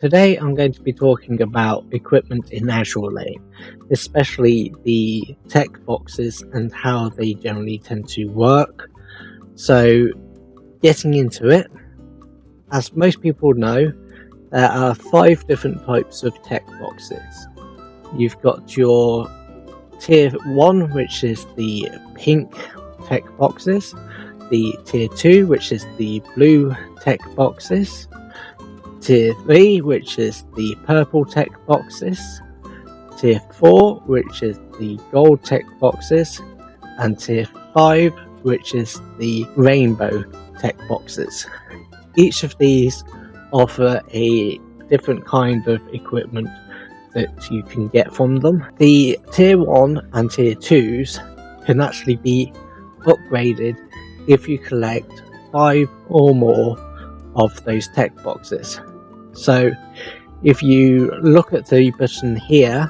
Today I'm going to be talking about equipment in Azur Lane, especially the tech boxes and how they generally tend to work. So, getting into it, as most people know, there are 5 different types of tech boxes. You've got your Tier 1, which is the pink tech boxes, the Tier 2, which is the blue tech boxes, Tier 3, which is the purple tech boxes, Tier 4, which is the gold tech boxes, and Tier 5, which is the rainbow tech boxes. Each of these offer a different kind of equipment that you can get from them. The Tier 1 and Tier 2s can actually be upgraded if you collect 5 or more of those tech boxes. So if you look at the button here,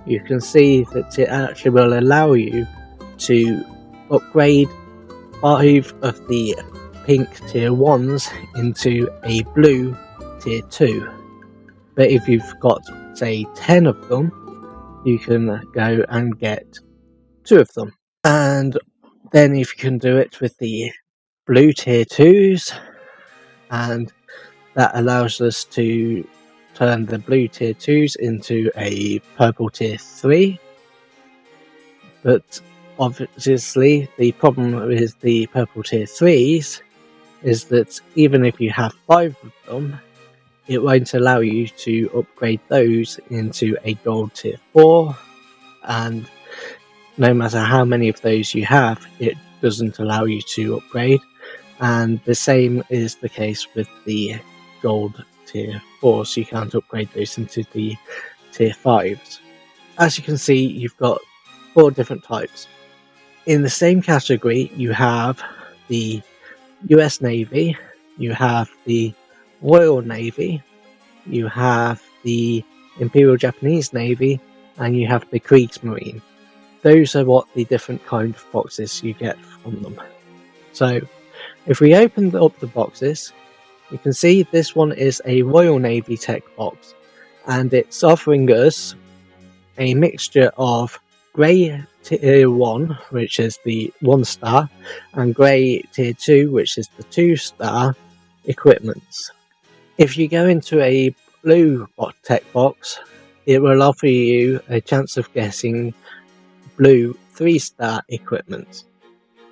you can see that it actually will allow you to upgrade 5 of the pink Tier 1s into a blue Tier 2. But if you've got, say, 10 of them, you can go and get 2 of them. And then if you can do it with the blue Tier 2s, and that allows us to turn the blue Tier 2s into a purple Tier 3. But obviously the problem with the purple Tier 3s is that even if you have 5 of them, it won't allow you to upgrade those into a gold Tier 4, and no matter how many of those you have, it doesn't allow you to upgrade. And the same is the case with the gold Tier 4, so you can't upgrade those into the Tier 5s. As you can see, you've got 4 different types. In the same category, you have the US Navy, you have the Royal Navy, you have the Imperial Japanese Navy, and you have the Kriegsmarine. Those are what the different kind of boxes you get from them. So, if we open up the boxes, you can see this one is a Royal Navy tech box, and it's offering us a mixture of Grey Tier 1, which is the 1-star, and Grey Tier 2, which is the 2-star equipments. If you go into a blue tech box, it will offer you a chance of getting blue 3-star equipment.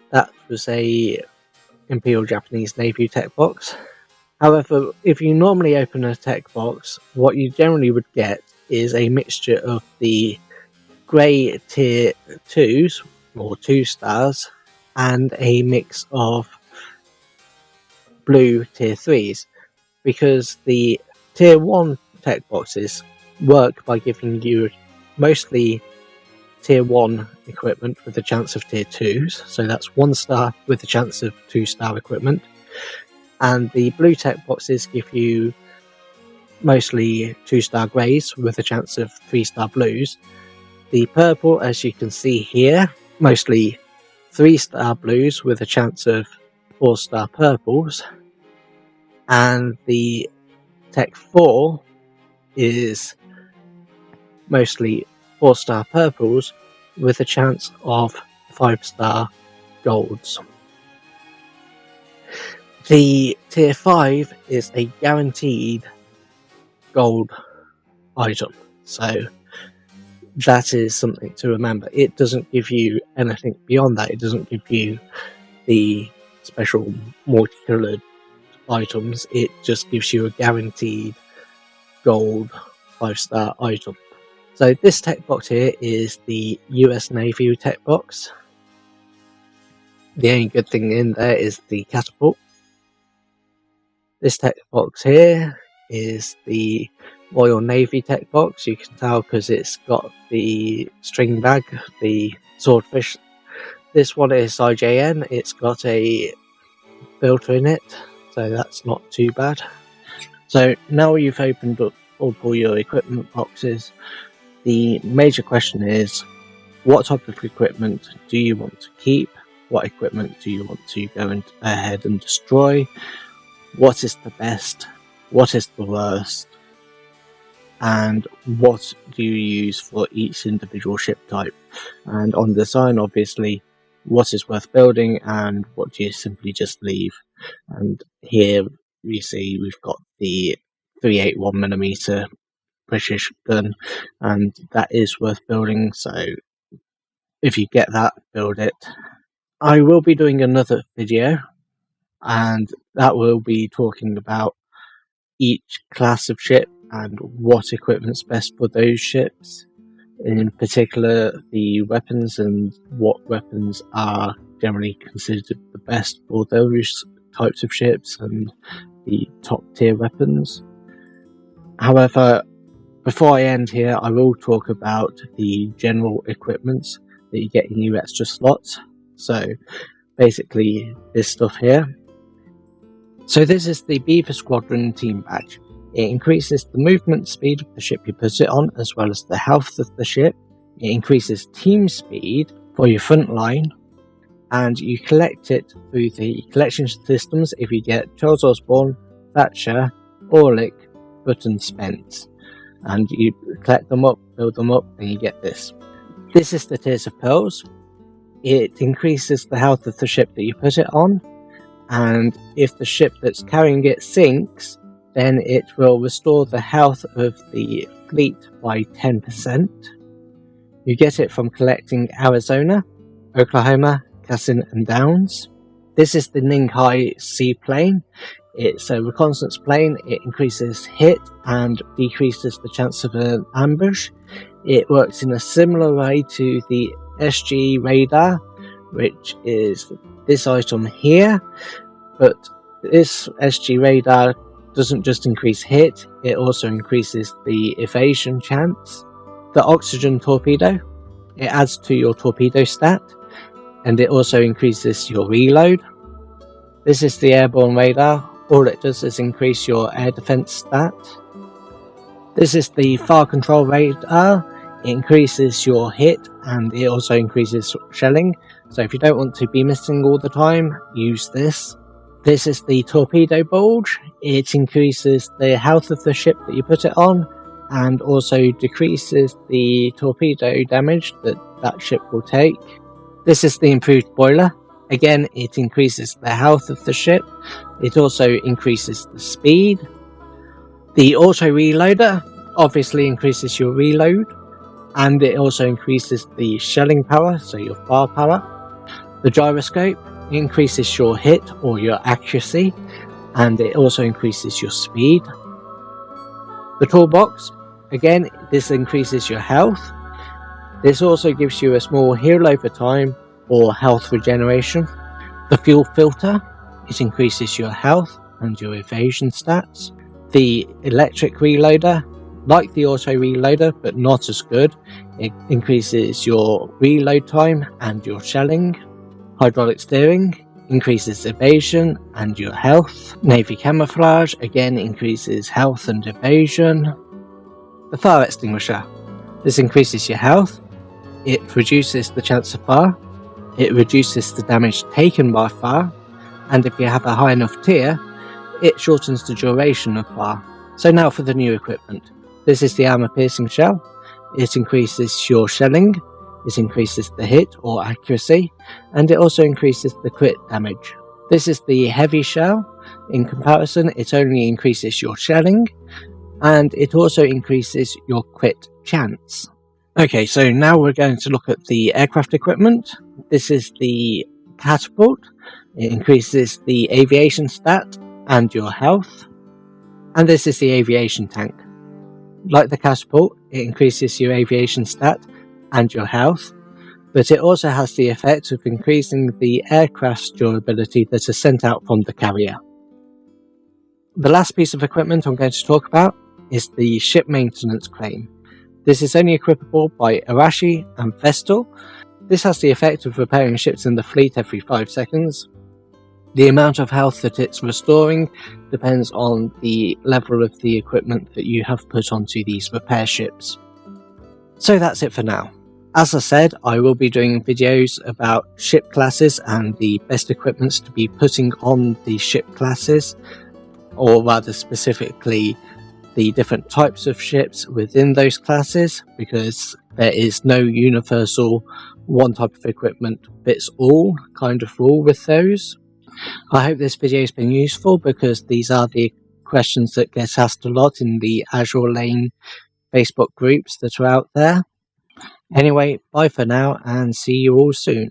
That was a Imperial Japanese Navy tech box. However, if you normally open a tech box, what you generally would get is a mixture of the Grey Tier 2s, or 2-stars, and a mix of blue Tier 3s, because the Tier 1 tech boxes work by giving you mostly Tier 1 equipment with a chance of Tier 2s, so that's 1-star with a chance of 2-star equipment, and the blue tech boxes give you mostly 2-star greys with a chance of 3-star blues. The purple, as you can see here, mostly 3-star blues with a chance of 4-star purples, and the Tech 4 is mostly 4-star purples with a chance of 5-star golds. The Tier 5 is a guaranteed gold item, so that is something to remember. It doesn't give you anything beyond that. It doesn't give you the special multicoloured items. It just gives you a guaranteed gold 5-star item. So this tech box here is the US Navy tech box. The only good thing in there is the catapult. This tech box here is the Royal Navy tech box. You can tell because it's got the string bag, the swordfish. This one is IJN. It's got a filter in it, so that's not too bad. So now you've opened up all your equipment boxes, the major question is, what type of equipment do you want to keep? What equipment do you want to go ahead and destroy? What is the best? What is the worst? and what do you use for each individual ship type. And on design, obviously, what is worth building and what do you simply just leave. And here we see we've got the 381mm British gun, and that is worth building, so if you get that, build it. I will be doing another video, and that will be talking about each class of ship and what equipment's best for those ships, in particular the weapons and what weapons are generally considered the best for those types of ships and the top tier weapons. However, before I end here, I will talk about the general equipments that you get in your extra slots. So basically this stuff here. So this is the Beaver Squadron Team Badge. It increases the movement speed of the ship you put it on, as well as the health of the ship. It increases team speed for your front line, and you collect it through the collection systems if you get Charles Osborne, Thatcher, Orlick, Button, Spence. And you collect them up, build them up, and you get this. This is the Tears of Pearls. It increases the health of the ship that you put it on, and if the ship that's carrying it sinks, then it will restore the health of the fleet by 10%. You get it from collecting Arizona, Oklahoma, Cassin, and Downs. This is the Ninghai Seaplane. It's a reconnaissance plane. It increases hit and decreases the chance of an ambush. It works in a similar way to the SG radar, which is this item here, but this SG radar doesn't just increase hit, it also increases the evasion chance. The oxygen torpedo, it adds to your torpedo stat, and it also increases your reload. This is the airborne radar. All it does is increase your air defense stat. This is the fire control radar. It increases your hit and it also increases shelling. So if you don't want to be missing all the time, use this. This is the torpedo bulge. It increases the health of the ship that you put it on and also decreases the torpedo damage that that ship will take. This is the improved boiler. Again, it increases the health of the ship. It also increases the speed. The auto reloader obviously increases your reload, and it also increases the shelling power, so your firepower. The gyroscope increases your hit or your accuracy, and it also increases your speed. The toolbox, again, this increases your health. This also gives you a small heal over time or health regeneration. The fuel filter, it increases your health and your evasion stats. The electric reloader, like the auto reloader but not as good, it increases your reload time and your shelling. Hydraulic steering increases evasion and your health. Navy camouflage again increases health and evasion. The fire extinguisher, this increases your health, it reduces the chance of fire, it reduces the damage taken by fire, and if you have a high enough tier, it shortens the duration of fire. So now for the new equipment. This is the armor piercing shell. It increases your shelling, it increases the hit or accuracy, and it also increases the crit damage. This is the heavy shell. In comparison, it only increases your shelling, and it also increases your crit chance. Okay, so now we're going to look at the aircraft equipment. This is the catapult. It increases the aviation stat and your health. And this is the aviation tank. Like the catapult, it increases your aviation stat and your health, but it also has the effect of increasing the aircraft's durability that is sent out from the carrier. The last piece of equipment I'm going to talk about is the ship maintenance crane. This is only equipable by Arashi and Vestal. This has the effect of repairing ships in the fleet every 5 seconds. The amount of health that it's restoring depends on the level of the equipment that you have put onto these repair ships. So that's it for now. As I said, I will be doing videos about ship classes and the best equipments to be putting on the ship classes, or rather specifically the different types of ships within those classes, because there is no universal one type of equipment fits all kind of rule with those. I hope this video has been useful, because these are the questions that get asked a lot in the Azure Lane Facebook groups that are out there. Anyway, bye for now, and see you all soon.